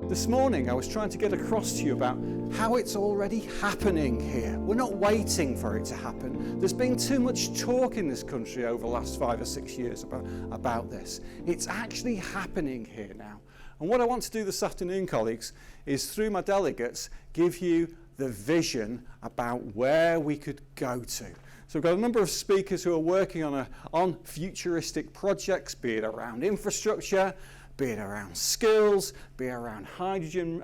This morning I was trying to get across to you about how it's already happening here. We're not waiting for it to happen. There's been too much talk in this country over the last 5 or 6 years about this. It's actually happening here now. And what I want to do this afternoon, colleagues, is through my delegates give you the vision about where we could go to. So we've got a number of speakers who are working on futuristic projects, be it around infrastructure, be it around skills, be it around hydrogen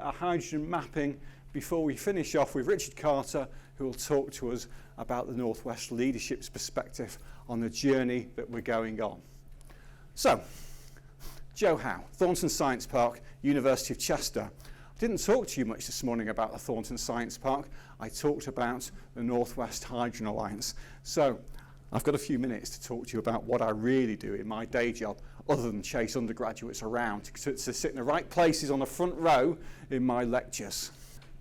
mapping, before we finish off with Richard Carter, who will talk to us about the Northwest leadership's perspective on the journey that we're going on. So, Joe Howe, Thornton SciencePark, University of Chester. I didn't talk to you much this morning about the Thornton SciencePark. I talked about the Northwest Hydrogen Alliance. So, I've got a few minutes to talk to you about what I really do in my day job, other than chase undergraduates around to sit in the right places on the front row in my lectures.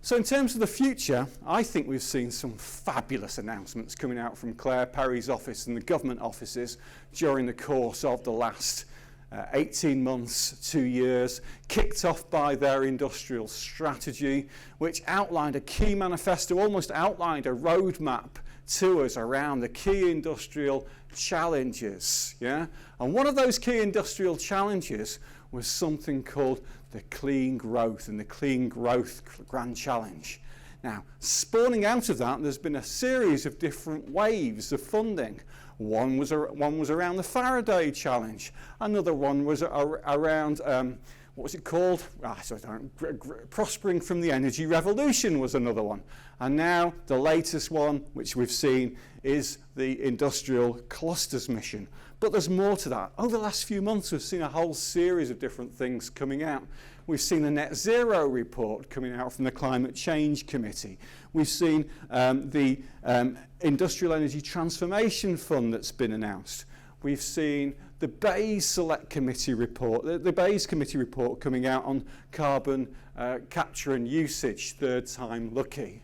So in terms of the future, I think we've seen some fabulous announcements coming out from Claire Perry's office and the government offices during the course of the last 18 months, 2 years, kicked off by their industrial strategy, which outlined a key manifesto, almost outlined a roadmap to us around the key industrial challenges. Yeah? And one of those key industrial challenges was something called the clean growth and the clean growth grand challenge. Now, spawning out of that, there's been a series of different waves of funding. One was around the Faraday challenge. Another one was around what was it called? Prospering from the Energy Revolution was another one. And now the latest one, which we've seen, is the Industrial Clusters Mission. But there's more to that. Over the last few months, we've seen a whole series of different things coming out. We've seen the Net Zero report coming out from the Climate Change Committee. We've seen the Industrial Energy Transformation Fund that's been announced. We've seen the Bayes Select Committee report, the Bayes Committee report coming out on carbon capture and usage, third time lucky.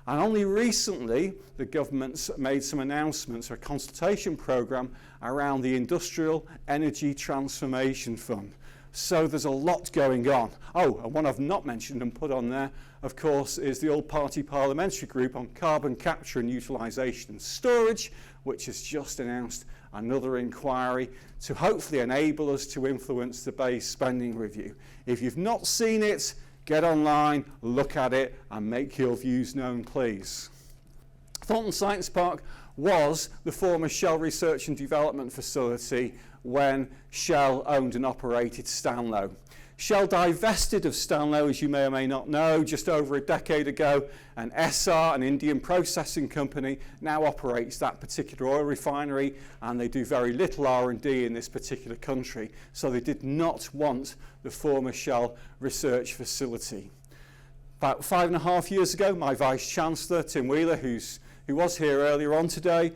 And only recently, the government's made some announcements for a consultation programme around the Industrial Energy Transformation Fund. So there's a lot going on. Oh, and one I've not mentioned and put on there, of course, is the All-Party Parliamentary Group on Carbon Capture and Utilisation and Storage, which has just announced another inquiry to hopefully enable us to influence the Bayes spending review. If you've not seen it, get online, look at it, and make your views known, please. Thornton SciencePark was the former Shell Research and Development Facility when Shell owned and operated Stanlow. Shell divested of Stanlow, as you may or may not know, just over a decade ago, and SR, an Indian processing company, now operates that particular oil refinery, and they do very little R&D in this particular country, so they did not want the former Shell research facility. About 5.5 years ago, my Vice-Chancellor, Tim Wheeler, who was here earlier on today,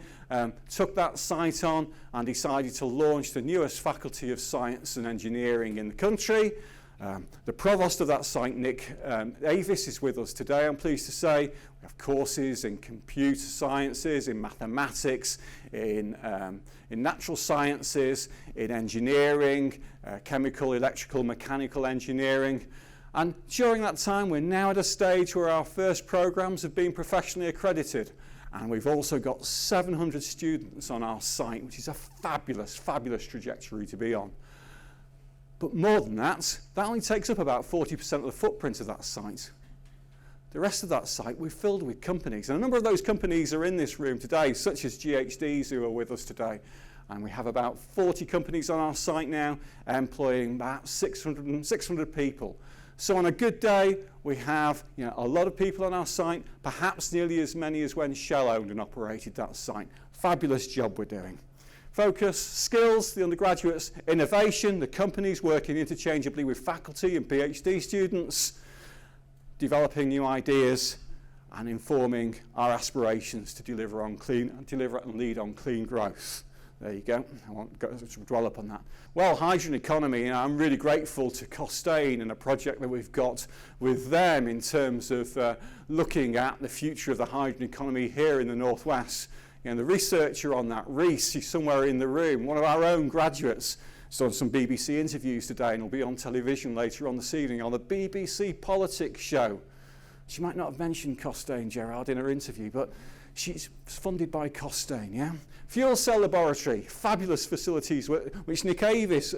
took that site on and decided to launch the newest Faculty of Science and Engineering in the country. The provost of that site, Nick Avis, is with us today, I'm pleased to say. We have courses in computer sciences, in mathematics, in natural sciences, in engineering, chemical, electrical, mechanical engineering. And during that time, we're now at a stage where our first programs have been professionally accredited. And we've also got 700 students on our site, which is a fabulous, fabulous trajectory to be on. But more than that only takes up about 40% of the footprint of that site. The rest of that site we've filled with companies. And a number of those companies are in this room today, such as GHDs who are with us today. And we have about 40 companies on our site now, employing about 600 people. So on a good day, we have a lot of people on our site, perhaps nearly as many as when Shell owned and operated that site. Fabulous job we're doing. Focus, skills, the undergraduates, innovation, the companies working interchangeably with faculty and PhD students, developing new ideas and informing our aspirations to deliver and lead on clean growth. There you go. I won't go to dwell upon that. Well, hydrogen economy, I'm really grateful to Costain and a project that we've got with them in terms of looking at the future of the hydrogen economy here in the Northwest. The researcher on that, Reese, he's somewhere in the room, one of our own graduates, He's done some BBC interviews today and will be on television later on this evening on the BBC Politics show. She might not have mentioned Costain, Gerard, in her interview, but she's funded by Costain, yeah? Fuel Cell Laboratory, fabulous facilities which Nick Avis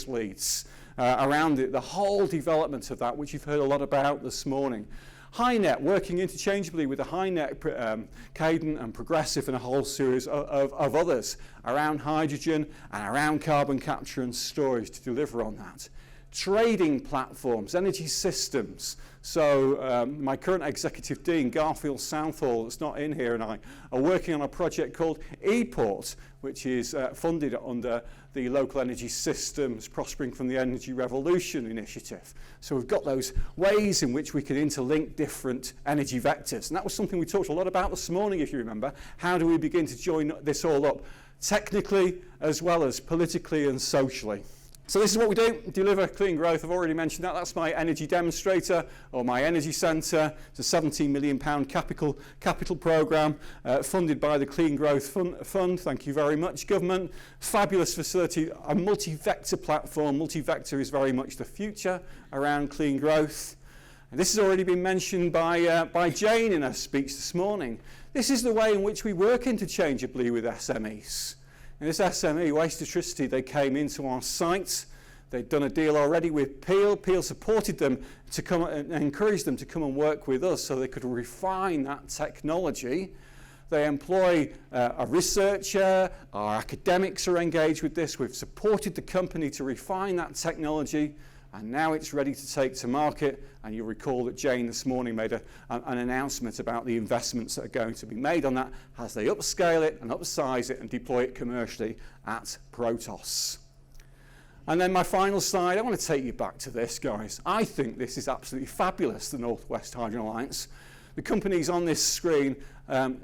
leads around it, the whole development of that, which you've heard a lot about this morning. HyNet, working interchangeably with the HyNet, Cadent and Progressive and a whole series of others around hydrogen and around carbon capture and storage to deliver on that. Trading platforms, energy systems. So my current executive dean, Garfield Southall, that's not in here, and I are working on a project called ePort, which is funded under the Local Energy Systems Prospering from the Energy Revolution initiative. So we've got those ways in which we can interlink different energy vectors. And that was something we talked a lot about this morning, if you remember. How do we begin to join this all up, technically as well as politically and socially? So this is what we do, deliver clean growth. I've already mentioned that. That's my energy demonstrator or my energy centre. It's a £17 million capital programme funded by the Clean Growth Fund. Thank you very much, government. Fabulous facility, a MultiVector platform. MultiVector is very much the future around clean growth. And this has already been mentioned by Jane in her speech this morning. This is the way in which we work interchangeably with SMEs. And this SME, Waste Electricity, they came into our site. They'd done a deal already with Peel. Peel supported them to come and encouraged them to come and work with us so they could refine that technology. They employ a researcher. Our academics are engaged with this. We've supported the company to refine that technology, and now it's ready to take to market. And you'll recall that Jane this morning made an announcement about the investments that are going to be made on that as they upscale it and upsize it and deploy it commercially at Protos. And then my final slide, I want to take you back to this, guys. I think this is absolutely fabulous, the North West Hydrogen Alliance. The companies on this screen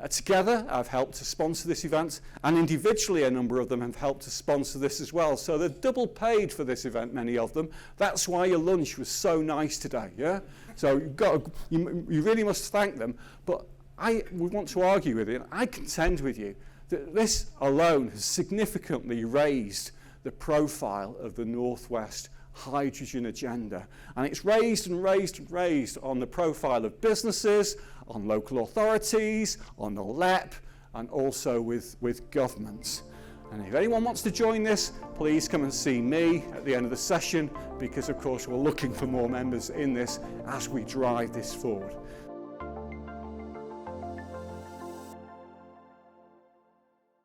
together have helped to sponsor this event, and individually a number of them have helped to sponsor this as well. So they're double paid for this event, many of them. That's why your lunch was so nice today, yeah? So you really must thank them. But I would want to argue with you, and I contend with you, that this alone has significantly raised the profile of the Northwest hydrogen agenda. And it's raised and raised and raised on the profile of businesses, on local authorities, on the LEP, and also with governments. And if anyone wants to join this, please come and see me at the end of the session, because of course we're looking for more members in this as we drive this forward.